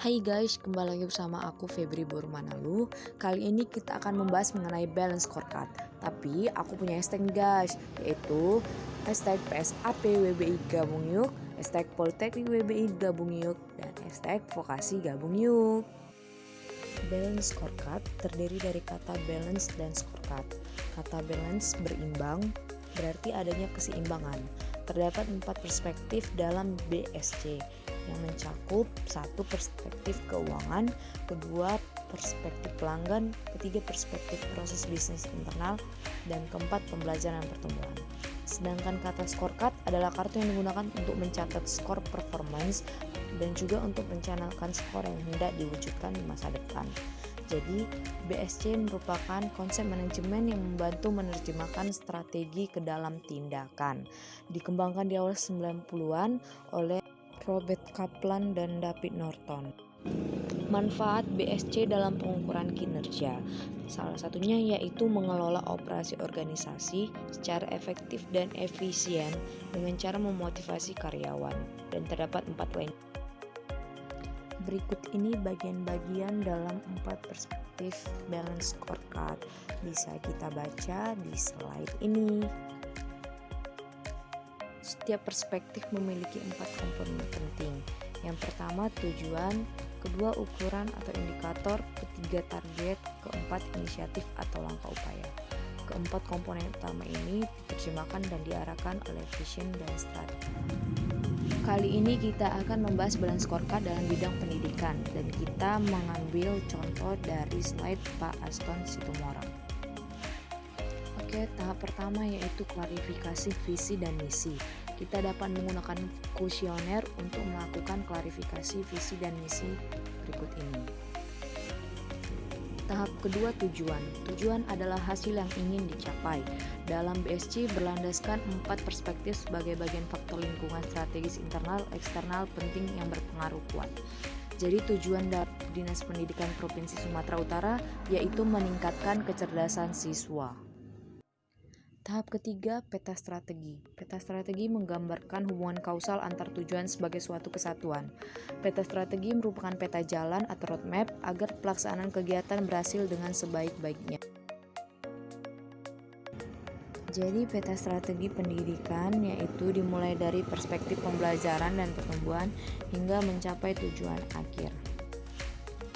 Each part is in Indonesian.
Hai guys, kembali lagi bersama aku Febri Bormanalu. Kali ini kita akan membahas mengenai balance scorecard. Tapi aku punya hashtag nih guys, yaitu hashtag PSAP WBI gabung yuk, hashtag Politeknik WBI gabung yuk, dan hashtag Vokasi gabung yuk. Balance scorecard terdiri dari kata balance dan scorecard. Kata balance berimbang, berarti adanya keseimbangan. Terdapat 4 perspektif dalam BSC yang mencakup 1. Perspektif keuangan, 2. Perspektif pelanggan, 3. Perspektif proses bisnis internal, dan 4. Pembelajaran dan pertumbuhan. Sedangkan kata scorecard adalah kartu yang digunakan untuk mencatat skor performance dan juga untuk merencanakan skor yang hendak diwujudkan di masa depan. Jadi, BSC merupakan konsep manajemen yang membantu menerjemahkan strategi ke dalam tindakan. Dikembangkan di awal 90-an oleh Robert Kaplan dan David Norton. Manfaat BSC dalam pengukuran kinerja. Salah satunya yaitu mengelola operasi organisasi secara efektif dan efisien dengan cara memotivasi karyawan. Dan terdapat 4 lain. Berikut ini bagian-bagian dalam 4 perspektif balance scorecard. Bisa kita baca di slide ini. Setiap perspektif memiliki 4 komponen penting. Yang pertama tujuan, kedua ukuran atau indikator, ketiga target, keempat inisiatif atau langkah upaya. Keempat komponen utama ini diterjemahkan dan diarahkan oleh vision dan strategi. Kali ini kita akan membahas balance scorecard dalam bidang pendidikan dan kita mengambil contoh dari slide Pak Aston Situmorang. Oke, tahap pertama yaitu klarifikasi visi dan misi. Kita dapat menggunakan kuesioner untuk melakukan klarifikasi visi dan misi berikut ini. Tahap kedua tujuan. Tujuan adalah hasil yang ingin dicapai. Dalam BSC berlandaskan 4 perspektif sebagai bagian faktor lingkungan strategis internal, eksternal, penting yang berpengaruh kuat. Jadi tujuan dari Dinas Pendidikan Provinsi Sumatera Utara yaitu meningkatkan kecerdasan siswa. Tahap ketiga, peta strategi. Peta strategi menggambarkan hubungan kausal antar tujuan sebagai suatu kesatuan. Peta strategi merupakan peta jalan atau roadmap agar pelaksanaan kegiatan berhasil dengan sebaik-baiknya. Jadi peta strategi pendidikan yaitu dimulai dari perspektif pembelajaran dan pertumbuhan hingga mencapai tujuan akhir.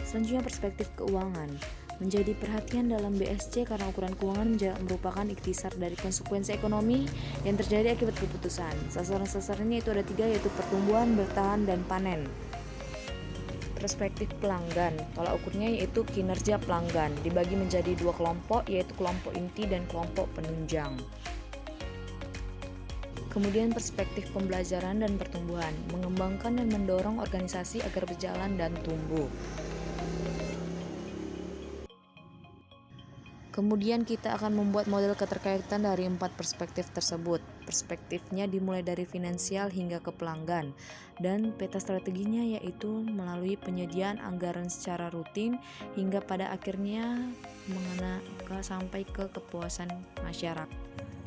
Selanjutnya perspektif keuangan. Menjadi perhatian dalam BSC karena ukuran keuangan merupakan ikhtisar dari konsekuensi ekonomi yang terjadi akibat keputusan. Sasaran-sasarannya itu ada 3 yaitu pertumbuhan, bertahan, dan panen. Perspektif pelanggan, tolak ukurnya yaitu kinerja pelanggan, dibagi menjadi 2 kelompok yaitu kelompok inti dan kelompok penunjang. Kemudian perspektif pembelajaran dan pertumbuhan, mengembangkan dan mendorong organisasi agar berjalan dan tumbuh. Kemudian kita akan membuat model keterkaitan dari 4 perspektif tersebut. Perspektifnya dimulai dari finansial hingga ke pelanggan. Dan peta strateginya yaitu melalui penyediaan anggaran secara rutin hingga pada akhirnya sampai ke kepuasan masyarakat.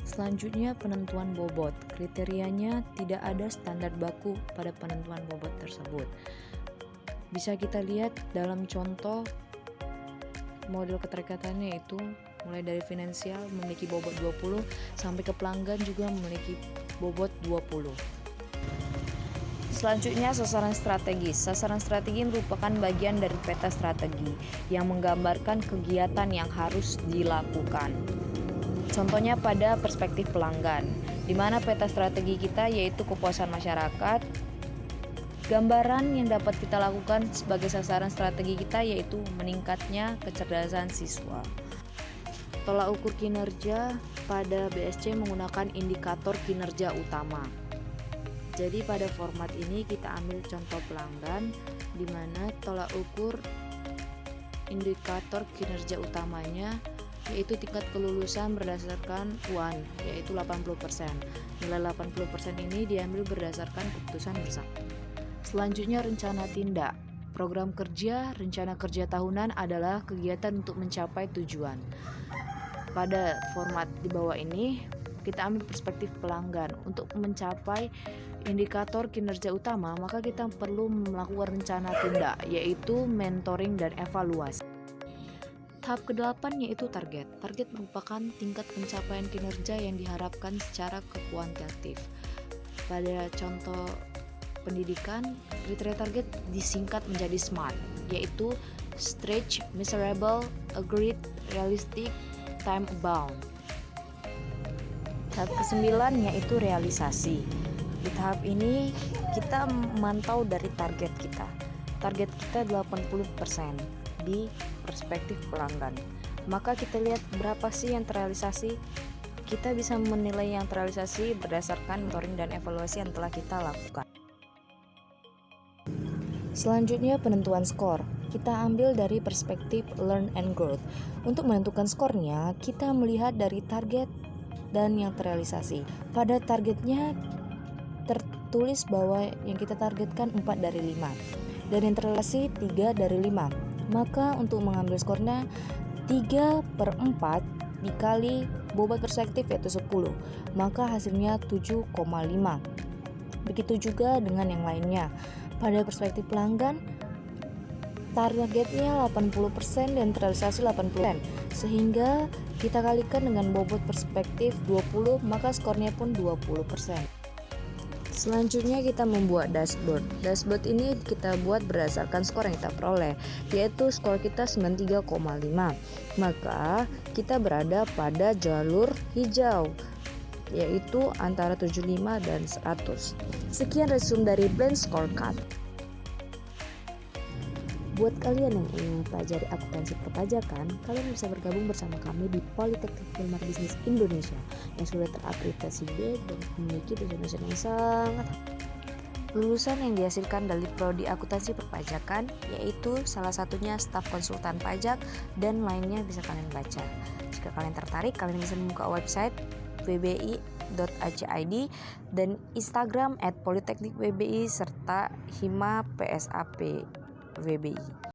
Selanjutnya penentuan bobot. Kriterianya tidak ada standar baku pada penentuan bobot tersebut. Bisa kita lihat dalam contoh model keterikaitannya itu mulai dari finansial memiliki bobot 20 sampai ke pelanggan juga memiliki bobot 20. Selanjutnya sasaran strategis. Sasaran strategi merupakan bagian dari peta strategi yang menggambarkan kegiatan yang harus dilakukan. Contohnya pada perspektif pelanggan, di mana peta strategi kita yaitu kepuasan masyarakat. Gambaran yang dapat kita lakukan sebagai sasaran strategi kita yaitu meningkatnya kecerdasan siswa. Tolak ukur kinerja pada BSC menggunakan indikator kinerja utama. Jadi pada format ini kita ambil contoh pelanggan di mana tolak ukur indikator kinerja utamanya yaitu tingkat kelulusan berdasarkan UAN yaitu 80%. Nilai 80% ini diambil berdasarkan keputusan bersama. Selanjutnya rencana tindak. Program kerja, rencana kerja tahunan adalah kegiatan untuk mencapai tujuan. Pada format di bawah ini, kita ambil perspektif pelanggan. Untuk mencapai indikator kinerja utama, maka kita perlu melakukan rencana tunda, yaitu mentoring dan evaluasi. Tahap ke-8 yaitu target. Target merupakan tingkat pencapaian kinerja yang diharapkan secara kuantitatif. Pada contoh pendidikan, kriteria target disingkat menjadi SMART, yaitu stretch, measurable, agreed, realistic, time bound. Tahap ke-9 yaitu realisasi. Di tahap ini kita memantau dari target kita. Target kita 80% di perspektif pelanggan. Maka kita lihat berapa sih yang terrealisasi. Kita bisa menilai yang terrealisasi berdasarkan monitoring dan evaluasi yang telah kita lakukan. Selanjutnya penentuan skor. Kita ambil dari perspektif learn and growth. Untuk menentukan skornya, kita melihat dari target dan yang terrealisasi. Pada targetnya tertulis bahwa yang kita targetkan 4 dari 5 dan yang terrealisasi 3 dari 5. Maka untuk mengambil skornya 3/4 dikali bobot perspektif yaitu 10, maka hasilnya 7,5. Begitu juga dengan yang lainnya. Pada perspektif pelanggan, targetnya 80% dan terrealisasi 80%, sehingga kita kalikan dengan bobot perspektif 20, maka skornya pun 20%. Selanjutnya kita membuat dashboard. Dashboard ini kita buat berdasarkan skor yang kita peroleh, yaitu skor kita 93,5. Maka kita berada pada jalur hijau, yaitu antara 75 dan 100. Sekian resume dari Blend Scorecard. Buat kalian yang ingin mempelajari akuntansi perpajakan, kalian bisa bergabung bersama kami di Politeknik Ilmar Bisnis Indonesia yang sudah terakreditasi B dan memiliki dosen-dosen yang sangat. Lulusan yang dihasilkan dari prodi akuntansi perpajakan yaitu salah satunya staf konsultan pajak dan lainnya bisa kalian baca. Jika kalian tertarik, kalian bisa membuka website wbi.ac.id dan Instagram @politeknikwbi serta hima psap WBI.